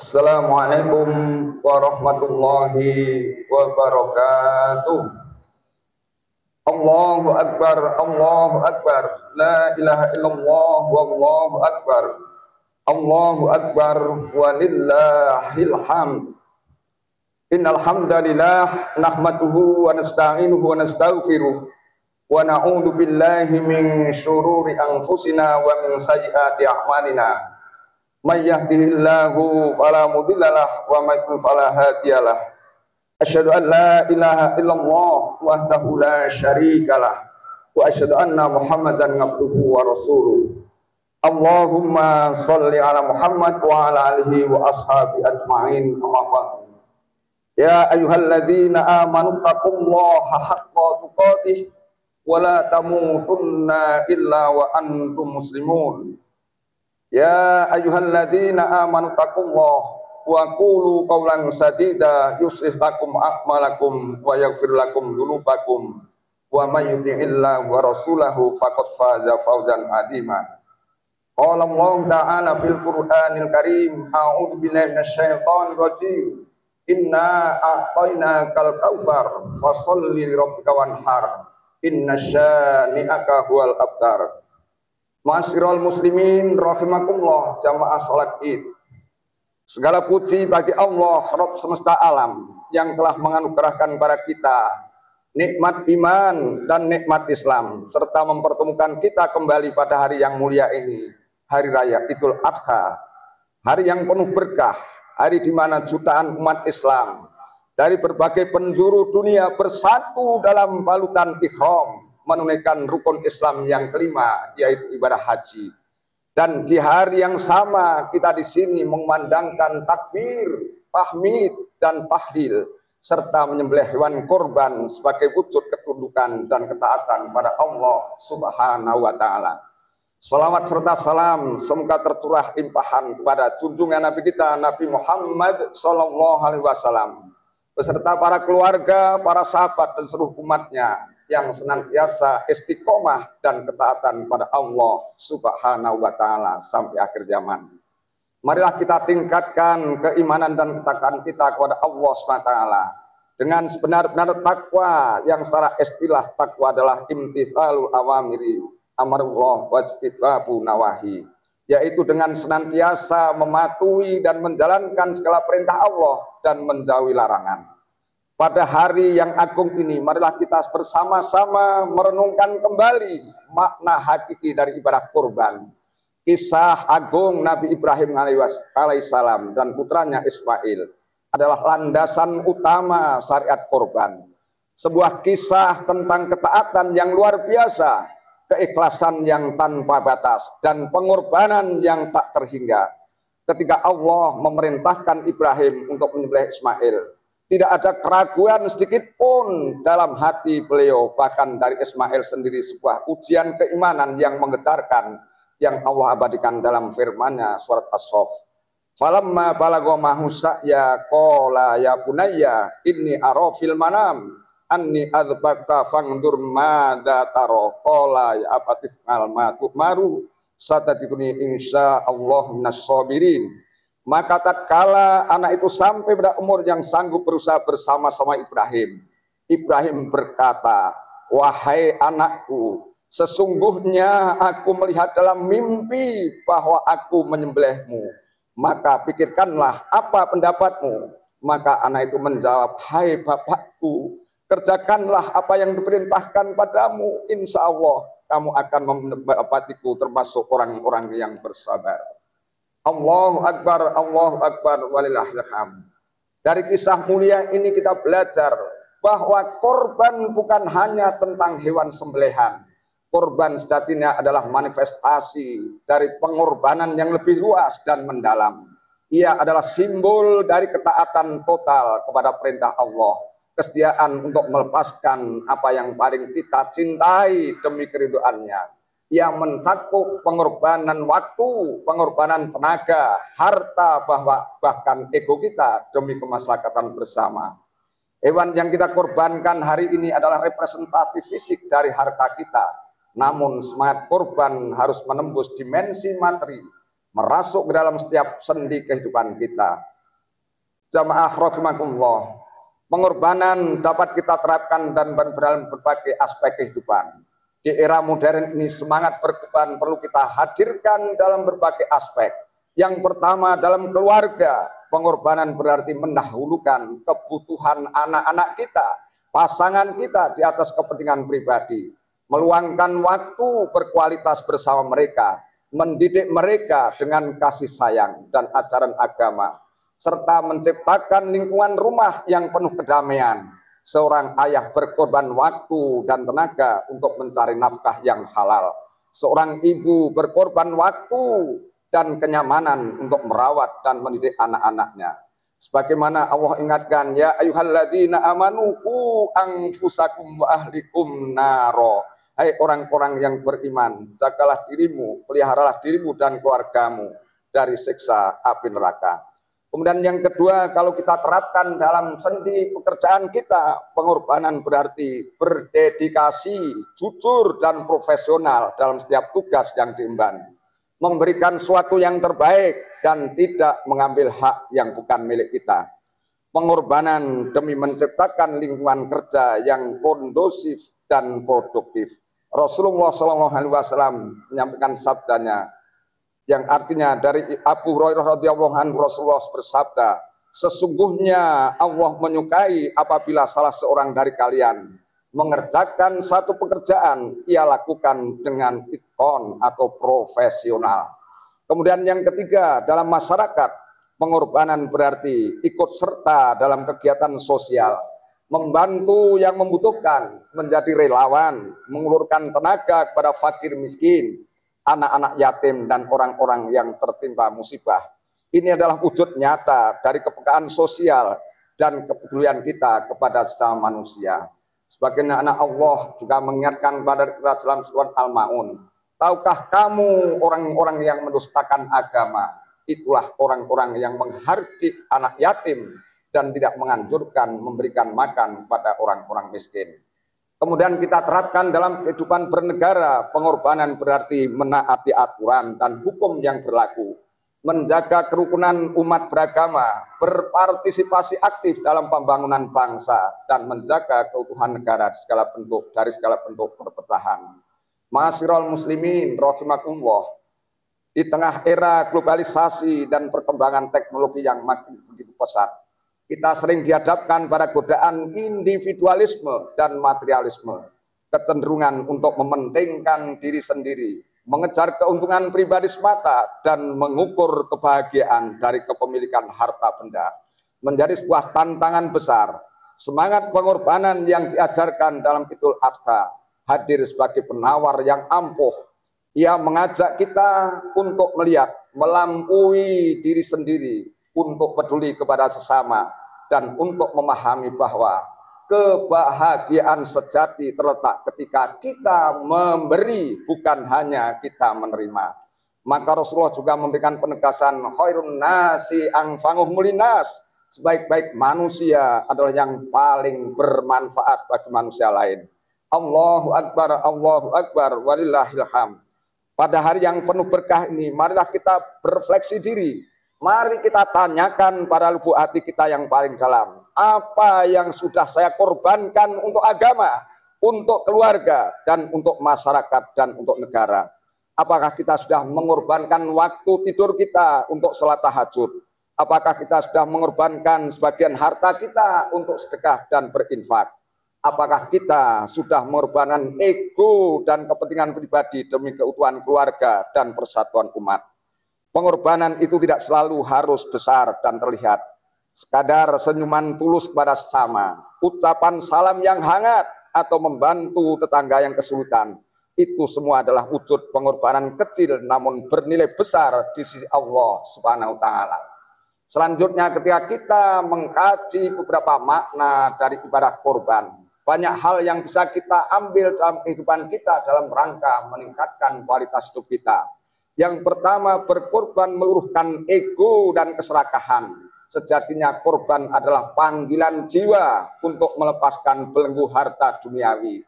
Assalamualaikum warahmatullahi wabarakatuh. Allahu akbar, Allahu akbar. La ilaha illallah wallahu akbar. Allahu akbar walillahil hamd. Innal hamdalillah nahmaduhu wa nasta'inuhu wa nastaghfiruh wa na'udzu billahi min syururi anfusina wa min sayyiati a'malina. May yahdihillahu fala mudhillalah wa may yudlil fala hadiyalah. Asyhadu an la ilaha illallah wahdahu la syarikalah wa asyhadu anna Muhammadan abduhu wa rasuluh. Allahumma shalli ala Muhammad wa ala alihi wa ashabi ajma'in. Amma ba'du. Ya ayyuhalladzina amanu taqullaha haqqa tuqatih wa la tamutunna illa wa antum muslimun. Ya ayyuhalladzina amanu taqullaha wa qulu qawlan sadida yuslih lakum a'malakum wa yaghfir lakum dzunubakum wa may yuti'illahu wa rasulahu faqad faza fawzan 'azima. Qala Allah ta'ala fil Qur'anil Karim, a'udzu billahi minasyaitonir rajim. Inna a'tainakal kautsar fasholli lirabbika wanhar. Inna syani'aka huwal abtar. Ma'asyiral muslimin rahimakumullah, jamaah salat Id. Segala puji bagi Allah Rabb semesta alam yang telah menganugerahkan kepada kita nikmat iman dan nikmat Islam serta mempertemukan kita kembali pada hari yang mulia ini, hari raya Idul Adha, hari yang penuh berkah, hari di mana jutaan umat Islam dari berbagai penjuru dunia bersatu dalam balutan ihram menunaikan rukun Islam yang kelima, yaitu ibadah haji. Dan di hari yang sama kita di sini memandangkan takbir, tahmid, dan tahlil serta menyembelih hewan korban sebagai wujud ketundukan dan ketaatan pada Allah Subhanahu wa taala. Salawat serta salam semoga tercurah limpahan kepada junjungan Nabi kita Nabi Muhammad sallallahu alaihi wasallam beserta para keluarga, para sahabat dan seluruh umatnya yang senantiasa istiqomah dan ketaatan pada Allah Subhanahu wa taala sampai akhir zaman. Marilah kita tingkatkan keimanan dan ketakwaan kita kepada Allah Subhanahu wa taala dengan sebenar-benar takwa yang secara istilah takwa adalah imtitsalul awamiri amarullah wajtibabu nawahi, yaitu dengan senantiasa mematuhi dan menjalankan segala perintah Allah dan menjauhi larangan. Pada hari yang agung ini, marilah kita bersama-sama merenungkan kembali makna hakiki dari ibadah kurban. Kisah agung Nabi Ibrahim alaihissalam dan putranya Ismail adalah landasan utama syariat kurban. Sebuah kisah tentang ketaatan yang luar biasa, keikhlasan yang tanpa batas, dan pengorbanan yang tak terhingga. Ketika Allah memerintahkan Ibrahim untuk menyembelih Ismail, tidak ada keraguan sedikit pun dalam hati beliau, bahkan dari Ismail sendiri sebuah ujian keimanan yang menggetarkan yang Allah abadikan dalam firman-Nya surat As-Saff. Falamma balagha ma'hu sa'ya qala ya bunayya inni ara fil manam anni adzbaka fangdur madza tara qala ya abatif al ma tu'maru satajiduni insyaallah minas sabirin. Maka tatkala anak itu sampai pada umur yang sanggup berusaha bersama-sama Ibrahim, Ibrahim berkata, wahai anakku, sesungguhnya aku melihat dalam mimpi bahwa aku menyembelihmu, maka pikirkanlah apa pendapatmu. Maka anak itu menjawab, hai bapakku, kerjakanlah apa yang diperintahkan padamu, insya Allah kamu akan mendapatiku termasuk orang-orang yang bersabar. Allahu Akbar, walillahil hamd. Dari kisah mulia ini kita belajar bahwa korban bukan hanya tentang hewan sembelihan. Korban sejatinya adalah manifestasi dari pengorbanan yang lebih luas dan mendalam. Ia adalah simbol dari ketaatan total kepada perintah Allah, kesetiaan untuk melepaskan apa yang paling kita cintai demi keridhaannya, yang mencakup pengorbanan waktu, pengorbanan tenaga, harta, bahkan ego kita demi kemaslahatan bersama. Hewan yang kita korbankan hari ini adalah representatif fisik dari harta kita. Namun semangat korban harus menembus dimensi materi, merasuk ke dalam setiap sendi kehidupan kita. Jamaah rahimakumullah, pengorbanan dapat kita terapkan dan dalam berbagai aspek kehidupan. Di era modern ini semangat berkorban perlu kita hadirkan dalam berbagai aspek. Yang pertama, dalam keluarga, pengorbanan berarti mendahulukan kebutuhan anak-anak kita, pasangan kita di atas kepentingan pribadi. Meluangkan waktu berkualitas bersama mereka, mendidik mereka dengan kasih sayang dan ajaran agama, serta menciptakan lingkungan rumah yang penuh kedamaian. Seorang ayah berkorban waktu dan tenaga untuk mencari nafkah yang halal. Seorang ibu berkorban waktu dan kenyamanan untuk merawat dan mendidik anak-anaknya. Sebagaimana Allah ingatkan, ya ayyuhalladzina amanu qu anfusakum wa ahlikum naro. Hai orang-orang yang beriman, jagalah dirimu, peliharalah dirimu dan keluargamu dari siksa api neraka. Kemudian yang kedua, kalau kita terapkan dalam sendi pekerjaan kita, pengorbanan berarti berdedikasi, jujur dan profesional dalam setiap tugas yang diemban, memberikan sesuatu yang terbaik dan tidak mengambil hak yang bukan milik kita. Pengorbanan demi menciptakan lingkungan kerja yang kondusif dan produktif. Rasulullah SAW menyampaikan sabdanya, yang artinya dari Abu Hurairah radhiyallahu anhu, Rasulullah bersabda, sesungguhnya Allah menyukai apabila salah seorang dari kalian mengerjakan satu pekerjaan, ia lakukan dengan itqon atau profesional. Kemudian yang ketiga, dalam masyarakat, pengorbanan berarti ikut serta dalam kegiatan sosial, membantu yang membutuhkan, menjadi relawan, mengulurkan tenaga kepada fakir miskin, anak-anak yatim dan orang-orang yang tertimpa musibah. Ini adalah wujud nyata dari kepekaan sosial dan kepedulian kita kepada sesama manusia. Sebagai anak Allah juga mengingatkan kepada kita dalam surat Al-Maun, tahukah kamu orang-orang yang mendustakan agama, itulah orang-orang yang menghardik anak yatim dan tidak menganjurkan memberikan makan kepada orang-orang miskin. Kemudian kita terapkan dalam kehidupan bernegara, pengorbanan berarti menaati aturan dan hukum yang berlaku, menjaga kerukunan umat beragama, berpartisipasi aktif dalam pembangunan bangsa, dan menjaga keutuhan negara dari segala bentuk perpecahan. Ma'asyiral muslimin rahimakumullah, di tengah era globalisasi dan perkembangan teknologi yang makin begitu pesat, kita sering dihadapkan pada godaan individualisme dan materialisme, kecenderungan untuk mementingkan diri sendiri, mengejar keuntungan pribadi semata, dan mengukur kebahagiaan dari kepemilikan harta benda, menjadi sebuah tantangan besar. Semangat pengorbanan yang diajarkan dalam Idul Adha hadir sebagai penawar yang ampuh. Ia mengajak kita untuk melihat, melampaui diri sendiri, untuk peduli kepada sesama, dan untuk memahami bahwa kebahagiaan sejati terletak ketika kita memberi, bukan hanya kita menerima. Maka Rasulullah juga memberikan penegasan, khairun nasi anfa'uhum linnas, sebaik-baik manusia adalah yang paling bermanfaat bagi manusia lain. Allahu Akbar, walillahil hamd. Pada hari yang penuh berkah ini, marilah kita berefleksi diri. Mari kita tanyakan pada lubuk hati kita yang paling dalam, apa yang sudah saya korbankan untuk agama, untuk keluarga, dan untuk masyarakat, dan untuk negara. Apakah kita sudah mengorbankan waktu tidur kita untuk salat tahajud? Apakah kita sudah mengorbankan sebagian harta kita untuk sedekah dan berinfak? Apakah kita sudah mengorbankan ego dan kepentingan pribadi demi keutuhan keluarga dan persatuan umat? Pengorbanan itu tidak selalu harus besar dan terlihat. Sekadar senyuman tulus kepada sesama, ucapan salam yang hangat, atau membantu tetangga yang kesulitan, itu semua adalah wujud pengorbanan kecil namun bernilai besar di sisi Allah Subhanahu wa Ta'ala. Selanjutnya, ketika kita mengkaji beberapa makna dari ibadah korban, banyak hal yang bisa kita ambil dalam kehidupan kita dalam rangka meningkatkan kualitas hidup kita. Yang pertama, berkorban meluruhkan ego dan keserakahan. Sejatinya korban adalah panggilan jiwa untuk melepaskan belenggu harta duniawi.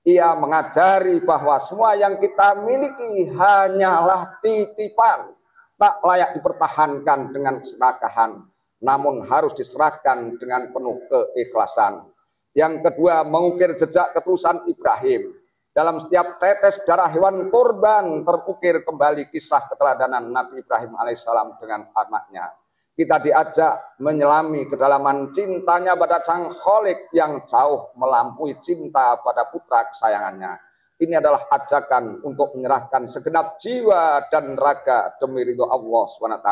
Ia mengajari bahwa semua yang kita miliki hanyalah titipan, tak layak dipertahankan dengan keserakahan, namun harus diserahkan dengan penuh keikhlasan. Yang kedua, mengukir jejak ketulusan Ibrahim. Dalam setiap tetes darah hewan kurban terukir kembali kisah keteladanan Nabi Ibrahim alaihissalam dengan anaknya. Kita diajak menyelami kedalaman cintanya pada Sang Kholik yang jauh melampaui cinta pada putra kesayangannya. Ini adalah ajakan untuk menyerahkan segenap jiwa dan raga demi ridho Allah SWT.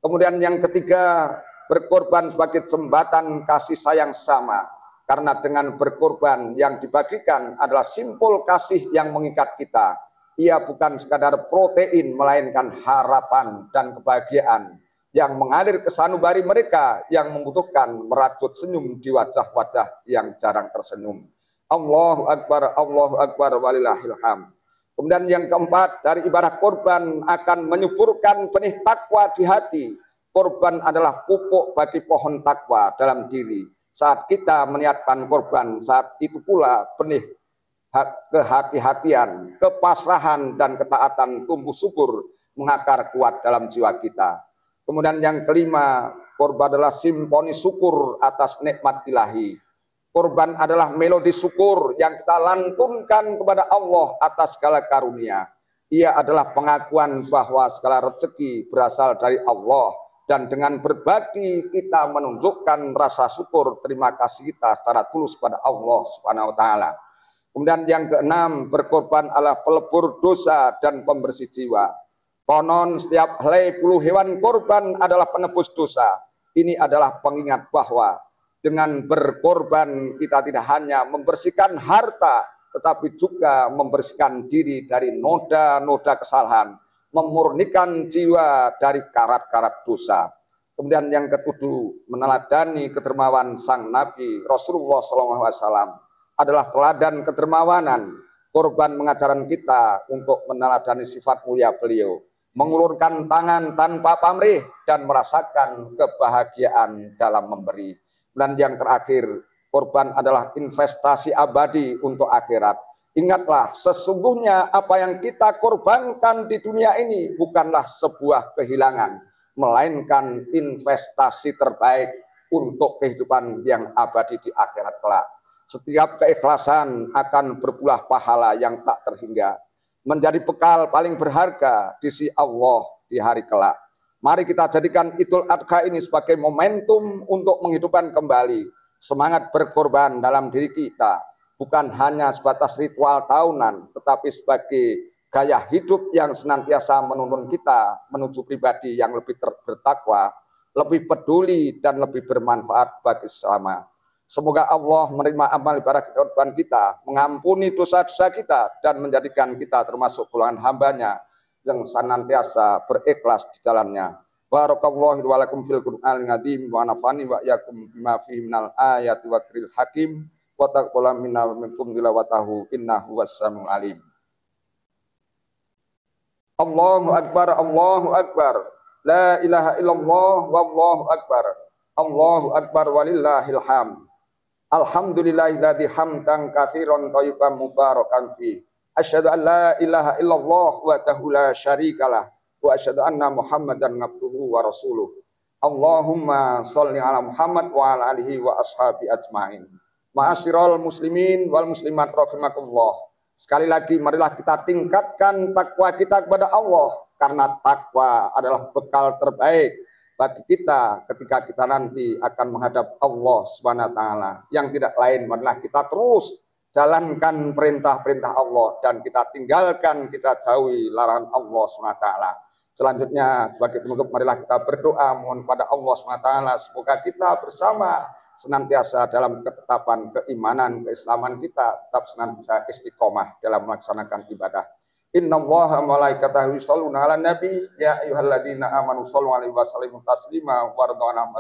Kemudian yang ketiga, berkorban sebagai jembatan kasih sayang sama. Karena dengan berkorban yang dibagikan adalah simpul kasih yang mengikat kita. Ia bukan sekadar protein, melainkan harapan dan kebahagiaan yang mengalir ke sanubari mereka yang membutuhkan merajut senyum di wajah-wajah yang jarang tersenyum. Allahu Akbar, walillahil hamd. Kemudian yang keempat, dari ibadah korban akan menyuburkan benih takwa di hati. Korban adalah pupuk bagi pohon takwa dalam diri. Saat kita meniatkan korban, saat itu pula benih kehati-hatian, kepasrahan, dan ketaatan tumbuh subur mengakar kuat dalam jiwa kita. Kemudian yang kelima, korban adalah simfoni syukur atas nikmat ilahi. Korban adalah melodi syukur yang kita lantunkan kepada Allah atas segala karunia. Ia adalah pengakuan bahwa segala rezeki berasal dari Allah. Dan dengan berbagi kita menunjukkan rasa syukur terima kasih kita secara tulus pada Allah Subhanahu wa taala. Kemudian yang keenam, berkorban adalah pelebur dosa dan pembersih jiwa. Konon setiap helai bulu hewan korban adalah penebus dosa. Ini adalah pengingat bahwa dengan berkorban kita tidak hanya membersihkan harta, tetapi juga membersihkan diri dari noda-noda kesalahan, memurnikan jiwa dari karat-karat dosa. Kemudian yang ketujuh, meneladani kedermawan sang Nabi Rasulullah SAW adalah teladan kedermawanan. Korban mengajarkan kita untuk meneladani sifat mulia beliau, mengulurkan tangan tanpa pamrih dan merasakan kebahagiaan dalam memberi. Dan yang terakhir, korban adalah investasi abadi untuk akhirat. Ingatlah, sesungguhnya apa yang kita korbankan di dunia ini bukanlah sebuah kehilangan, melainkan investasi terbaik untuk kehidupan yang abadi di akhirat kelak. Setiap keikhlasan akan berbuah pahala yang tak terhingga, menjadi bekal paling berharga di sisi Allah di hari kelak. Mari kita jadikan Idul Adha ini sebagai momentum untuk menghidupkan kembali semangat berkorban dalam diri kita. Bukan hanya sebatas ritual tahunan, tetapi sebagai gaya hidup yang senantiasa menuntun kita menuju pribadi yang lebih bertakwa, lebih peduli, dan lebih bermanfaat bagi sesama. Semoga Allah menerima amal ibadah korban kita, mengampuni dosa-dosa kita, dan menjadikan kita termasuk golongan hambanya yang senantiasa berikhlas di jalannya. Barakallahu wa lakum fil Qur'anil azim wa nafani wa iyyakum bima fihi minal ayati wa dzikril hakim. Wa taqabbal minna wa minkum tilawatahu innahu was-sami'ul alim. Allahu akbar, Allahu akbar. La ilaha illallah wallahu akbar. Allahu akbar walillahil hamd. Alhamdulillahilladzi hamdan katsiran thayyiban mubarakan fi. Asyhadu an la ilaha illallah wahdahu la syarikalah wa asyhadu anna Muhammadan abduhu wa rasuluh. Allahumma sholli ala Muhammad wa ala alihi wa ashabi ajmain. Ma'asyiral muslimin wal muslimat rahimakumullah. Sekali lagi marilah kita tingkatkan takwa kita kepada Allah, karena takwa adalah bekal terbaik bagi kita ketika kita nanti akan menghadap Allah Subhanahu wa taala. Yang tidak lain adalah kita terus jalankan perintah-perintah Allah dan kita tinggalkan, kita jauhi larangan Allah Subhanahu wa taala. Selanjutnya sebagai penutup marilah kita berdoa mohon pada Allah Subhanahu wa taala semoga kita bersama senantiasa dalam ketetapan keimanan, keislaman kita tetap senantiasa istiqomah dalam melaksanakan ibadah. Innallaha malaikatahu yusholluna 'alan nabi ya ayyuhalladzina amanu shollu 'alaihi wa sallimu taslima warḍana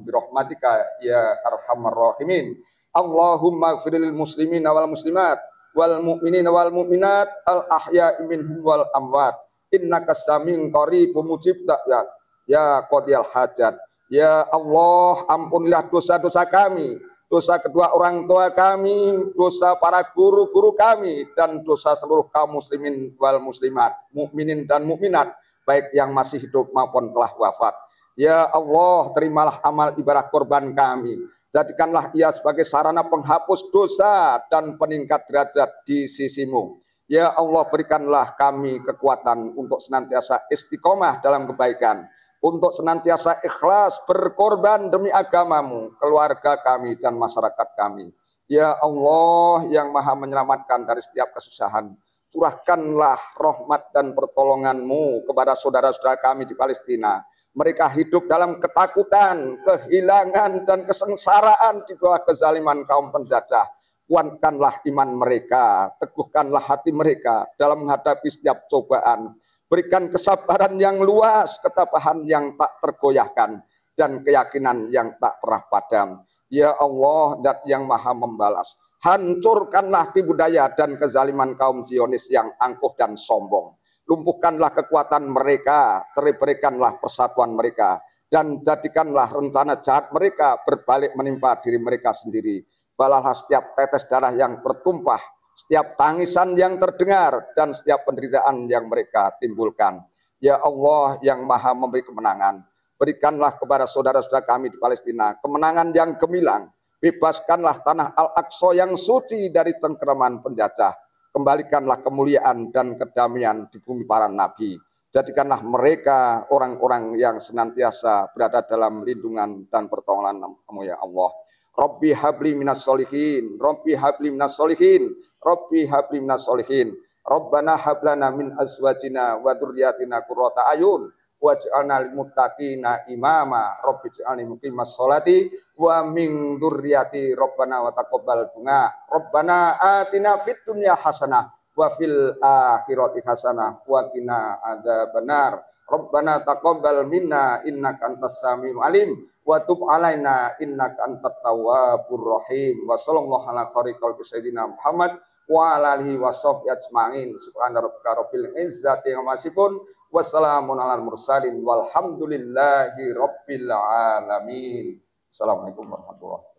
bi rahmatika ya arhamar rahimin. Allahumma ighfirlil muslimina wal muslimat wal mu'minina wal mu'minat al ahya'i minhum wal amwat innaka samiun qaribun mujib da'wat ya qadiyal hajat. Ya Allah, ampunilah dosa-dosa kami, dosa kedua orang tua kami, dosa para guru-guru kami, dan dosa seluruh kaum muslimin wal muslimat, mukminin dan mukminat, baik yang masih hidup maupun telah wafat. Ya Allah, terimalah amal ibadah korban kami. Jadikanlah ia sebagai sarana penghapus dosa dan peningkat derajat di sisimu. Ya Allah, berikanlah kami kekuatan untuk senantiasa istiqomah dalam kebaikan, untuk senantiasa ikhlas berkorban demi agamamu, keluarga kami dan masyarakat kami. Ya Allah yang maha menyelamatkan dari setiap kesusahan, curahkanlah rahmat dan pertolonganmu kepada saudara-saudara kami di Palestina. Mereka hidup dalam ketakutan, kehilangan, dan kesengsaraan di bawah kezaliman kaum penjajah. Kuatkanlah iman mereka, teguhkanlah hati mereka dalam menghadapi setiap cobaan. Berikan kesabaran yang luas, ketabahan yang tak tergoyahkan, dan keyakinan yang tak pernah padam. Ya Allah, Zat yang maha membalas, hancurkanlah tipu daya dan kezaliman kaum Zionis yang angkuh dan sombong. Lumpuhkanlah kekuatan mereka, cerai-beraikanlah persatuan mereka, dan jadikanlah rencana jahat mereka berbalik menimpa diri mereka sendiri. Balaslah setiap tetes darah yang bertumpah, setiap tangisan yang terdengar, dan setiap penderitaan yang mereka timbulkan. Ya Allah yang maha memberi kemenangan, berikanlah kepada saudara-saudara kami di Palestina kemenangan yang gemilang. Bebaskanlah tanah Al-Aqsa yang suci dari cengkeraman penjajah. Kembalikanlah kemuliaan dan kedamaian di bumi para nabi. Jadikanlah mereka orang-orang yang senantiasa berada dalam lindungan dan pertolongan-Mu ya Allah. Rabbi habli minas solihin, Rabbi habli minas solihin, Rabbi habli minas solihin. Rabbana hablana min azwajina wa dzurriyyatina qurrata ayun waj'alna lil muttaqina imama. Rabbi ij'alni muqimas sholati wa min dzurriyyati Rabbana wa taqabbal du'a. Rabbana atina fid dunya hasanah wa fil akhirati hasanah wa qina adzabannar. Rabbana taqabbal minna innaka antas samiul alim wa tub alaina innaka antat tawwabur rahim. Wa sallallahu ala khairil sayyidina Muhammad wa ala alihi wa sahbihi ajmain. Subhana rabbika rabbil izzati amma yasifun. Wassalamun alal mursalin walhamdulillahi rabbil alamin. Assalamualaikum warahmatullahi wabarakatuh.